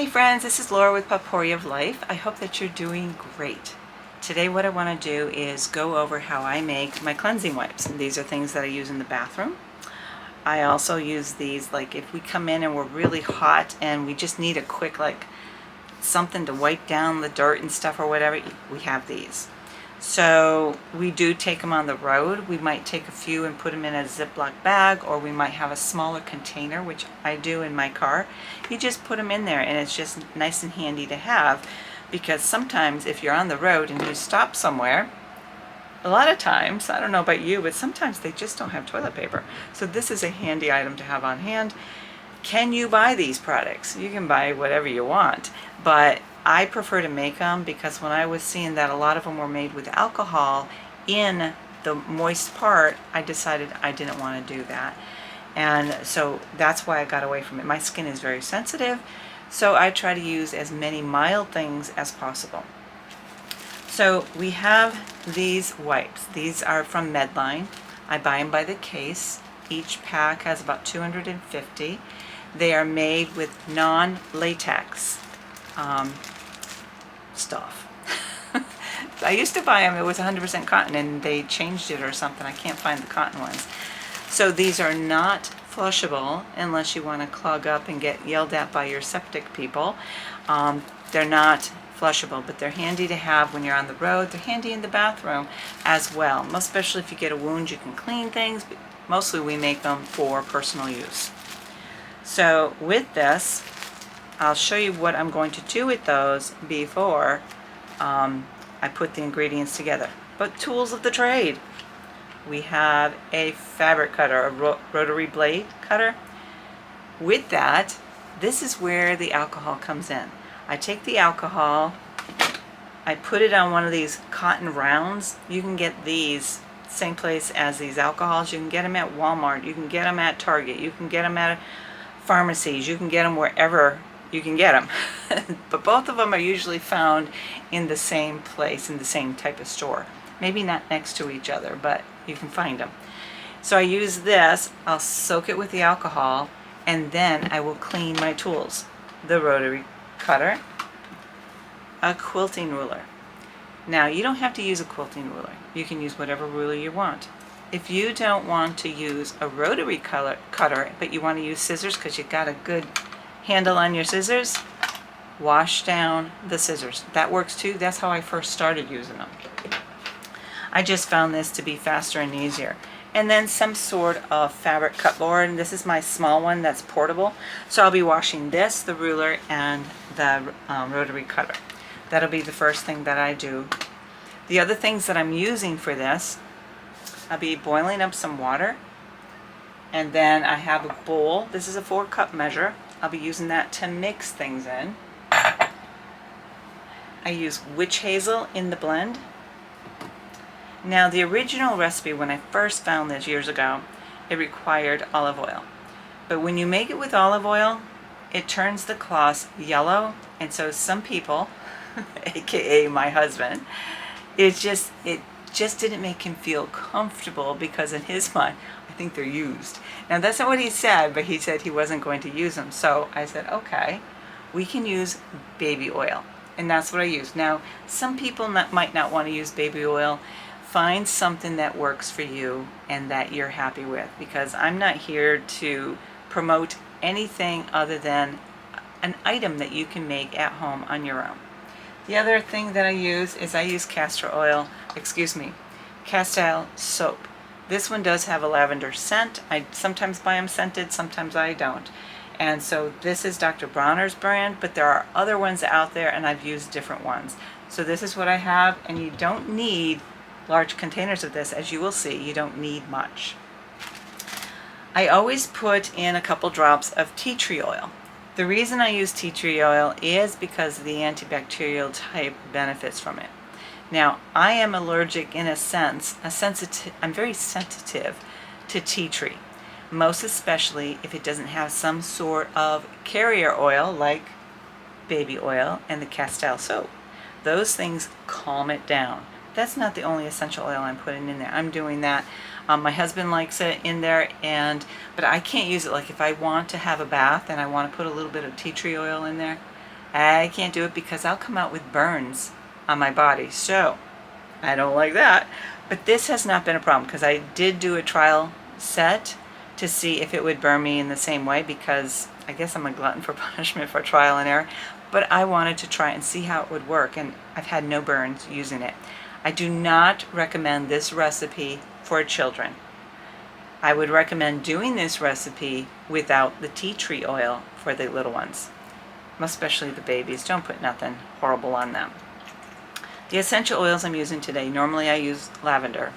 friends, this is Laura with Potpourri of Life. I hope that you're doing great. Today what I want to do is go over how I make my cleansing wipes. And these are things that I use in the bathroom. I also use these like if we come in and we're really hot and we just need a quick something to wipe down the dirt and stuff or whatever, we have these. So we do take them on the road. We might take a few and put them in a Ziploc bag, or we might have a smaller container, which I do in my car. You just put them in there and it's just nice and handy to have, because sometimes if you're on the road and you stop somewhere, a lot of times, I don't know about you, but sometimes they just don't have toilet paper. So this is a handy item to have on hand. Can you buy these products? You can buy whatever you want, but I prefer to make them because when I was seeing that a lot of them were made with alcohol in the moist part, I decided I didn't want to do that. And so that's why I got away from it. My skin is very sensitive, so I try to use as many mild things as possible. So we have these wipes. These are from MedLine. I buy them by the case. Each pack has about 250. They are made with non-latex stuff. I used to buy them, it was 100% cotton, and they changed it or something. I can't find the cotton ones. So these are not flushable unless you want to clog up and get yelled at by your septic people. They're not flushable, but they're handy to have when you're on the road. They're handy in the bathroom as well, especially if you get a wound, you can clean things, but mostly we make them for personal use. So with this, I'll show you what I'm going to do with those before I put the ingredients together. But tools of the trade. We have a fabric cutter, a rotary blade cutter. With that, this is where the alcohol comes in. I take the alcohol, I put it on one of these cotton rounds. You can get these same place as these alcohols. You can get them at Walmart, you can get them at Target, you can get them at pharmacies, you can get them wherever you can get them. But both of them are usually found in the same place, in the same type of store. Maybe not next to each other, but you can find them. So I use this, I'll soak it with the alcohol, and then I will clean my tools. The rotary cutter, a quilting ruler. Now you don't have to use a quilting ruler. You can use whatever ruler you want. If you don't want to use a rotary cutter, but you want to use scissors because you've got a good handle on your scissors, wash down the scissors. That works too. That's how I first started using them. I just found this to be faster and easier. And then some sort of fabric cutboard. This is my small one that's portable. So I'll be washing this, the ruler, and the rotary cutter. That'll be the first thing that I do. The other things that I'm using for this, I'll be boiling up some water. And then I have a bowl. This is a 4-cup measure. I'll be using that to mix things in. I use witch hazel in the blend. Now the original recipe, when I first found this years ago, it required olive oil. But when you make it with olive oil, it turns the cloths yellow, and so some people, aka my husband, it just didn't make him feel comfortable, because in his mind, I think they're used. Now that's not what he said, but he said he wasn't going to use them. So I said, okay, we can use baby oil. And that's what I use. Now, some people might not want to use baby oil. Find something that works for you and that you're happy with, because I'm not here to promote anything other than an item that you can make at home on your own. The other thing that I use is Castile Soap. This one does have a lavender scent. I sometimes buy them scented, sometimes I don't. And so this is Dr. Bronner's brand, but there are other ones out there, and I've used different ones. So this is what I have, and you don't need large containers of this. As you will see, you don't need much. I always put in a couple drops of tea tree oil. The reason I use tea tree oil is because of the antibacterial type benefits from it. Now, I am allergic in a sense, I'm very sensitive to tea tree, most especially if it doesn't have some sort of carrier oil like baby oil and the Castile Soap. Those things calm it down. That's not the only essential oil I'm putting in there. I'm doing that. My husband likes it in there, but I can't use it. Like if I want to have a bath and I want to put a little bit of tea tree oil in there, I can't do it because I'll come out with burns on my body. So I don't like that. But this has not been a problem because I did do a trial set to see if it would burn me in the same way, because I guess I'm a glutton for punishment for trial and error. But I wanted to try and see how it would work, and I've had no burns using it. I do not recommend this recipe for children. I would recommend doing this recipe without the tea tree oil for the little ones, especially the babies. Don't put nothing horrible on them. The essential oils I'm using today, normally I use lavender.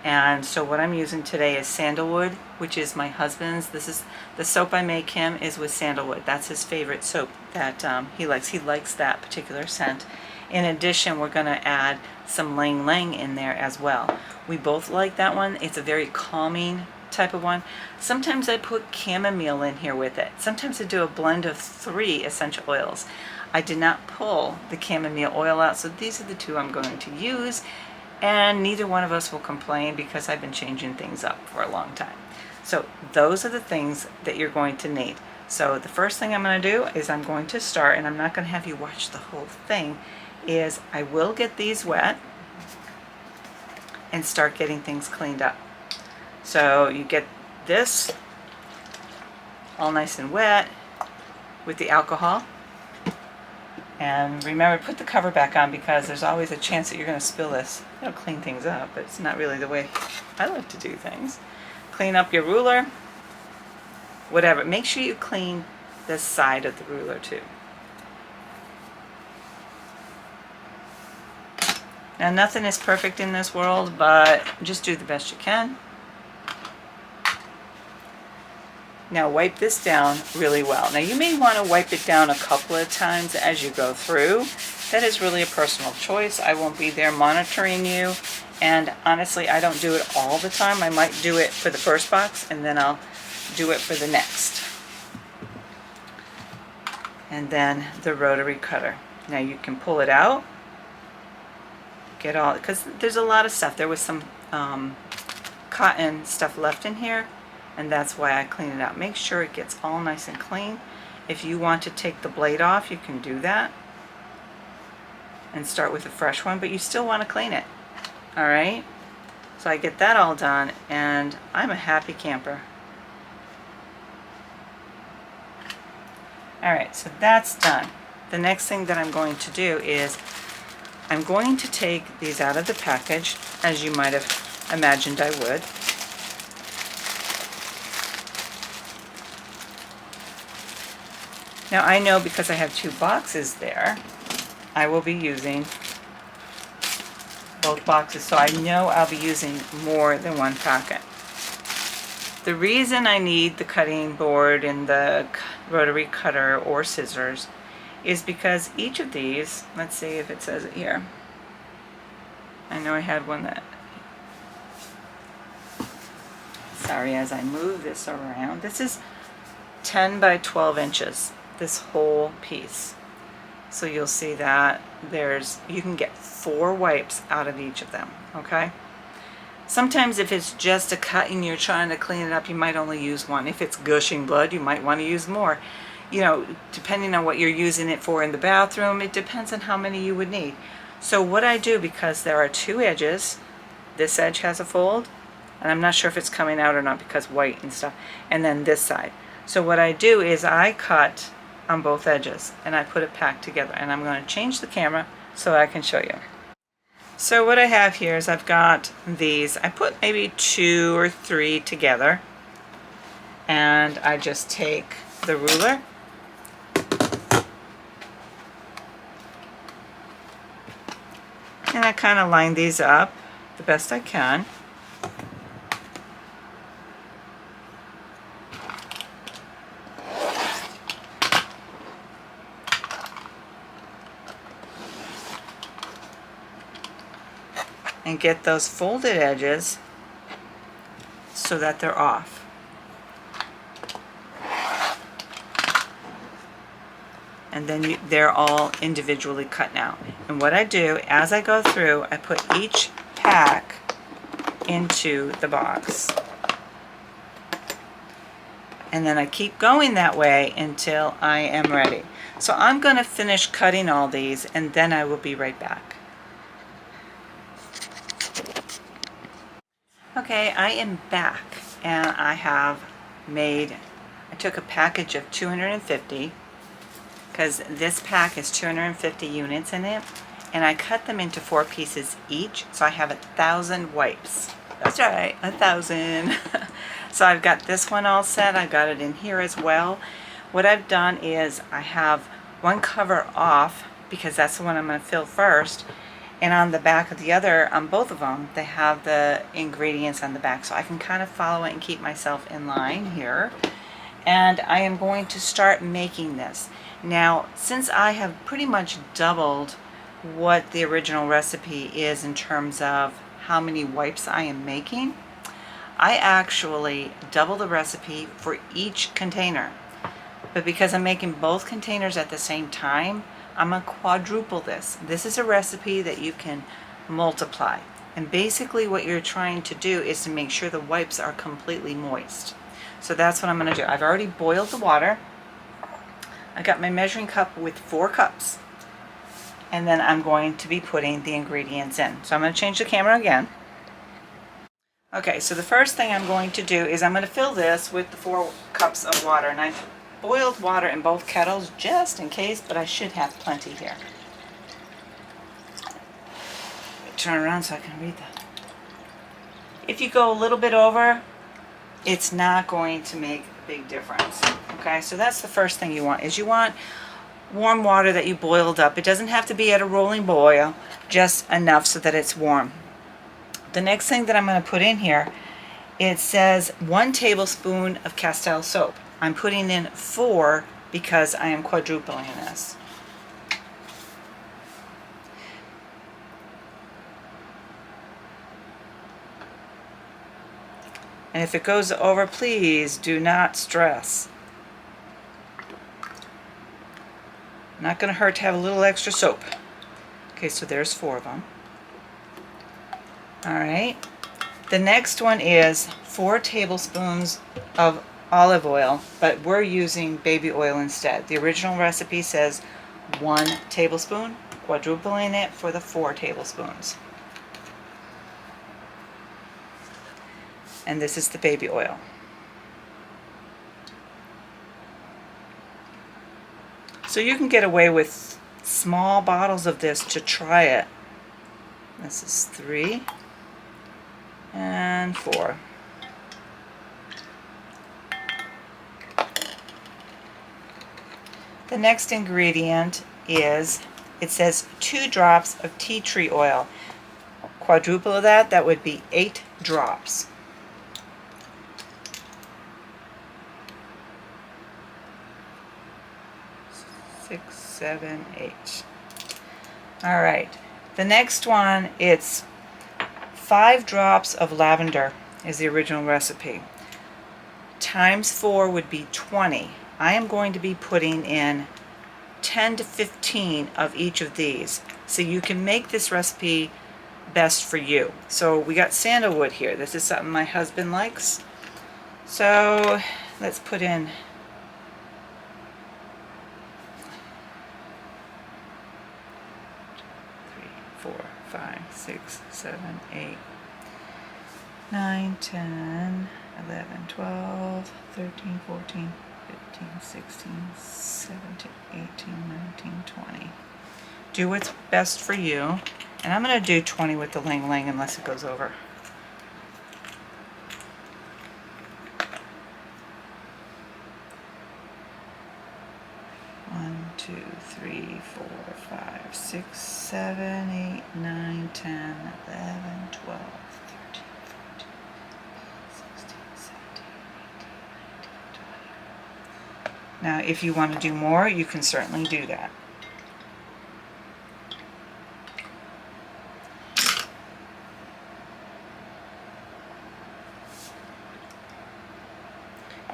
And so what I'm using today is sandalwood, which is my husband's. This is the soap I make him is with sandalwood. That's his favorite soap that he likes. He likes that particular scent. In addition, we're going to add some Ylang Ylang in there as well. We both like that one. It's a very calming type of one. Sometimes I put chamomile in here with it. Sometimes I do a blend of 3 essential oils. I did not pull the chamomile oil out, so these are the 2 I'm going to use. And neither one of us will complain because I've been changing things up for a long time. So those are the things that you're going to need. So the first thing I'm going to do is I'm going to start, and I'm not going to have you watch the whole thing, is I will get these wet and start getting things cleaned up. So you get this all nice and wet with the alcohol. And remember, put the cover back on because there's always a chance that you're going to spill this. It'll clean things up, but it's not really the way I like to do things. Clean up your ruler, whatever. Make sure you clean the side of the ruler too. Now, nothing is perfect in this world, but just do the best you can. Now wipe this down really well. Now you may want to wipe it down a couple of times as you go through. That is really a personal choice. I won't be there monitoring you. And honestly, I don't do it all the time. I might do it for the first box and then I'll do it for the next. And then the rotary cutter. Now you can pull it out. Get all, because there's a lot of stuff. There was some cotton stuff left in here. And that's why I clean it out. Make sure it gets all nice and clean. If you want to take the blade off, you can do that and start with a fresh one, but you still want to clean it. All right? So I get that all done, and I'm a happy camper. All right, so that's done. The next thing that I'm going to do is I'm going to take these out of the package, as you might have imagined I would. Now I know because I have 2 boxes there, I will be using both boxes, so I know I'll be using more than 1 packet. The reason I need the cutting board and the rotary cutter or scissors is because each of these, let's see if it says it here. I know I had one that, sorry, as I move this around, this is 10 by 12 inches. This whole piece. So you'll see that you can get 4 wipes out of each of them, okay? Sometimes if it's just a cut and you're trying to clean it up, you might only use 1. If it's gushing blood, you might want to use more. You know, depending on what you're using it for in the bathroom, it depends on how many you would need. So what I do, because there are 2 edges, this edge has a fold, and I'm not sure if it's coming out or not because white and stuff, and then this side. So what I do is I cut on both edges and I put it back together, and I'm going to change the camera so I can show you. So what I have here is I've got these, I put maybe 2 or 3 together, and I just take the ruler and I kind of line these up the best I can. And get those folded edges so that they're off. And then they're all individually cut now. And what I do, as I go through, I put each pack into the box. And then I keep going that way until I am ready. So I'm going to finish cutting all these and then I will be right back. Okay, I am back and I took a package of 250 because this pack has 250 units in it, and I cut them into 4 pieces each, so I have 1,000 wipes. That's right, 1,000. So I've got this one all set. I got it in here as well. What I've done is I have one cover off because that's the one I'm going to fill first, and on the back of the other, on both of them, they have the ingredients on the back, so I can kind of follow it and keep myself in line here. And I am going to start making this. Now, since I have pretty much doubled what the original recipe is in terms of how many wipes I am making, I actually double the recipe for each container. But because I'm making both containers at the same time, I'm going to quadruple this. This is a recipe that you can multiply. And basically what you're trying to do is to make sure the wipes are completely moist. So that's what I'm going to do. I've already boiled the water. I got my measuring cup with 4 cups. And then I'm going to be putting the ingredients in. So I'm going to change the camera again. Okay, so the first thing I'm going to do is I'm going to fill this with the 4 cups of water. And I've boiled water in both kettles just in case, but I should have plenty here. Turn around so I can read that. If you go a little bit over, it's not going to make a big difference. Okay, so that's the first thing you want, is you want warm water that you boiled up. It doesn't have to be at a rolling boil, just enough so that it's warm. The next thing that I'm going to put in here, it says 1 tablespoon of Castile Soap. I'm putting in 4 because I am quadrupling this. And if it goes over, please do not stress. Not going to hurt to have a little extra soap. Okay, so there's 4 of them. Alright. The next one is 4 tablespoons of olive oil, but we're using baby oil instead. The original recipe says 1 tablespoon, quadrupling it for the 4 tablespoons. And this is the baby oil. So you can get away with small bottles of this to try it. This is 3 and 4. The next ingredient is, it says 2 drops of tea tree oil. Quadruple of that, that would be 8 drops. 6, 7, 8. All right. The next one, it's 5 drops of lavender is the original recipe. Times 4 would be 20. I am going to be putting in 10 to 15 of each of these. So you can make this recipe best for you. So we got sandalwood here. This is something my husband likes. So let's put in 3, 4, 5, 6, 7, 8, 9, 10, 11, 12, 13, 14, 15, 16, 17, 18, 19, 20. Do what's best for you. And I'm going to do 20 with the Ylang Ylang unless it goes over. One, 2, 3, 4, 5, 6, 7, 8, 9, 10, 11, 12, 13, 14, 16, 17, 18, 19, 20. Now, if you want to do more, you can certainly do that.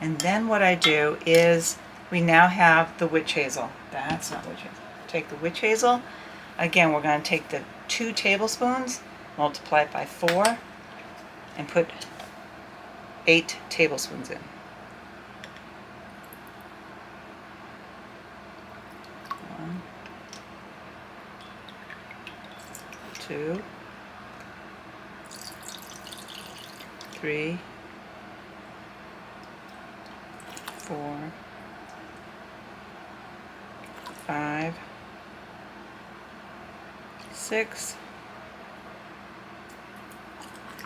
And then what I do is, we now have the witch hazel. That's not witch hazel. Take the witch hazel. Again, we're going to take the 2 tablespoons, multiply it by 4, and put 8 tablespoons in. 2, 3, 4, 5, 6,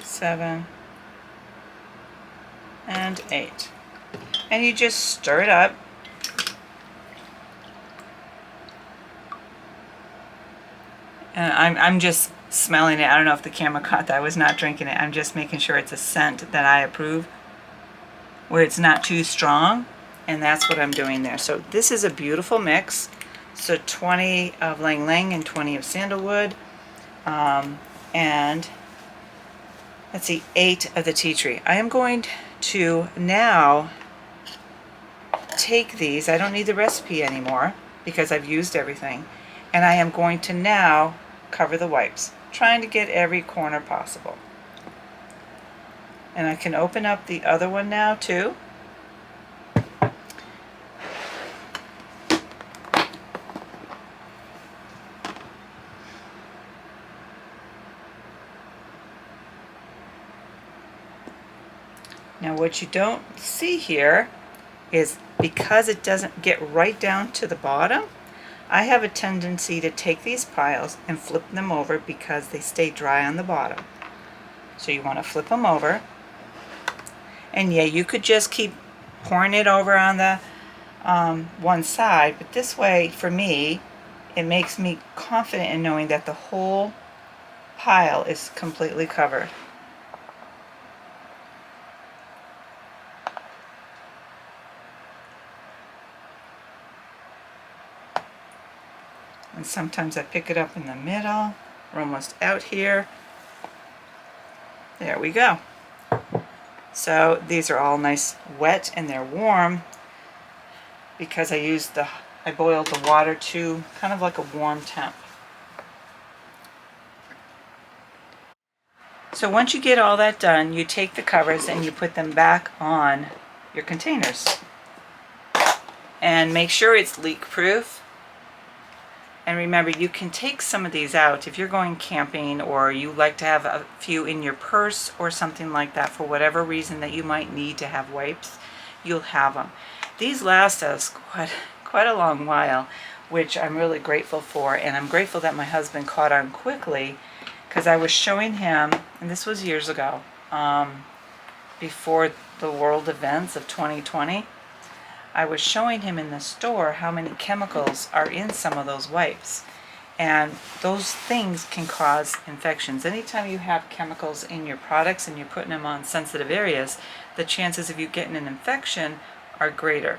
7, and 8. And you just stir it up. And I'm just smelling it. I don't know if the camera caught that. I was not drinking it. I'm just making sure it's a scent that I approve, where it's not too strong, and that's what I'm doing there. So this is a beautiful mix. So 20 of Ylang Ylang and 20 of Sandalwood, and let's see, 8 of the tea tree. I am going to now take these. I don't need the recipe anymore because I've used everything, and I am going to now cover the wipes, trying to get every corner possible. And I can open up the other one now too. Now what you don't see here is, because it doesn't get right down to the bottom, I have a tendency to take these piles and flip them over because they stay dry on the bottom. So you want to flip them over. And yeah, you could just keep pouring it over on the one side, but this way, for me, it makes me confident in knowing that the whole pile is completely covered. And sometimes I pick it up in the middle. We're almost out here. There we go. So these are all nice wet and they're warm because I boiled the water to kind of like a warm temp. So once you get all that done, you take the covers and you put them back on your containers. And make sure it's leak proof. And remember, you can take some of these out if you're going camping, or you like to have a few in your purse or something like that for whatever reason that you might need to have wipes. You'll have them. These last us quite a long while, which I'm really grateful for, and I'm grateful that my husband caught on quickly, because I was showing him, and this was years ago, before the world events of 2020. I was showing him in the store how many chemicals are in some of those wipes, and those things can cause infections. Anytime you have chemicals in your products and you're putting them on sensitive areas, the chances of you getting an infection are greater.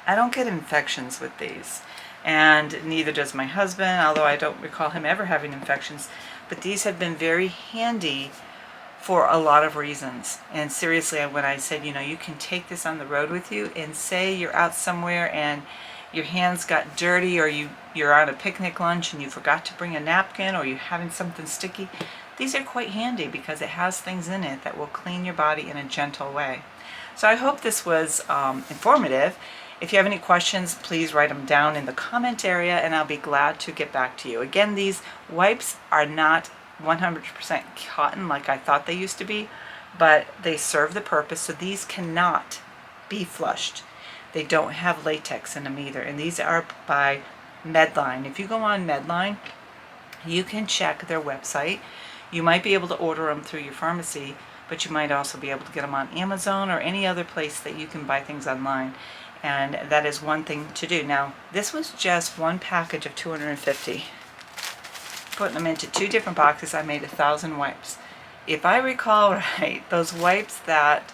I don't get infections with these, and neither does my husband, although I don't recall him ever having infections. But these have been very handy for a lot of reasons. And seriously, when I said, you know, you can take this on the road with you, and say you're out somewhere and your hands got dirty, or you're on a picnic lunch and you forgot to bring a napkin, or you're having something sticky, these are quite handy because it has things in it that will clean your body in a gentle way. So I hope this was informative. If you have any questions, please write them down in the comment area and I'll be glad to get back to you. Again, these wipes are not 100% cotton like I thought they used to be, but they serve the purpose. So these cannot be flushed. They don't have latex in them either, and these are by MedLine. If you go on MedLine, you can check their website. You might be able to order them through your pharmacy, but you might also be able to get them on Amazon or any other place that you can buy things online, and that is one thing to do. Now, this was just one package of 250. Putting them into 2 different boxes, I made 1,000 wipes. If I recall right, those wipes that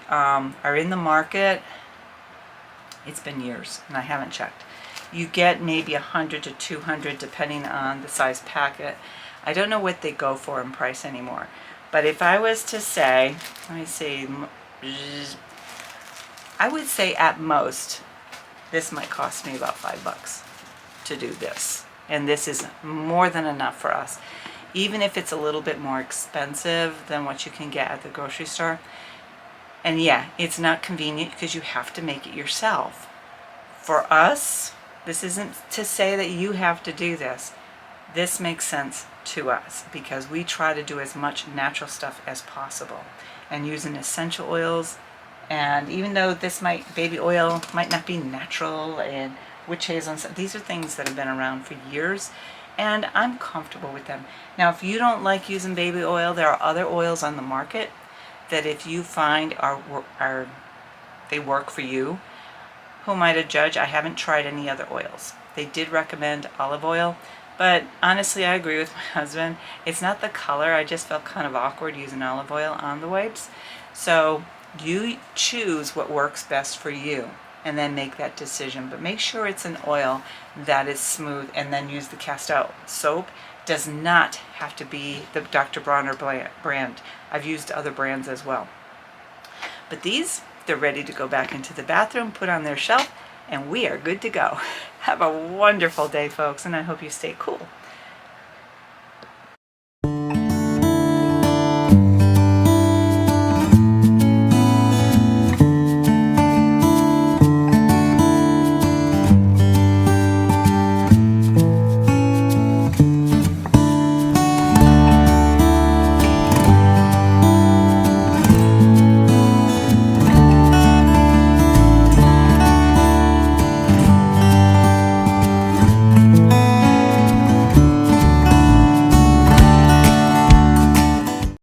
are in the market, it's been years and I haven't checked. You get maybe 100 to 200 depending on the size packet. I don't know what they go for in price anymore. But if I was to say, let me see, I would say at most, this might cost me about $5 to do this. And this is more than enough for us. Even if it's a little bit more expensive than what you can get at the grocery store. And yeah, it's not convenient because you have to make it yourself. For us, this isn't to say that you have to do this. This makes sense to us because we try to do as much natural stuff as possible and using essential oils. And even though baby oil might not be natural, and witch hazel, and these are things that have been around for years, and I'm comfortable with them. Now, if you don't like using baby oil, there are other oils on the market that if you find they work for you. Who am I to judge? I haven't tried any other oils. They did recommend olive oil, but honestly, I agree with my husband. It's not the color. I just felt kind of awkward using olive oil on the wipes. So you choose what works best for you and then make that decision. But make sure it's an oil that is smooth, and then use the Castile Soap. Does not have to be the Dr. Bronner brand. I've used other brands as well. But these, they're ready to go back into the bathroom, put on their shelf, and we are good to go. Have a wonderful day, folks, and I hope you stay cool.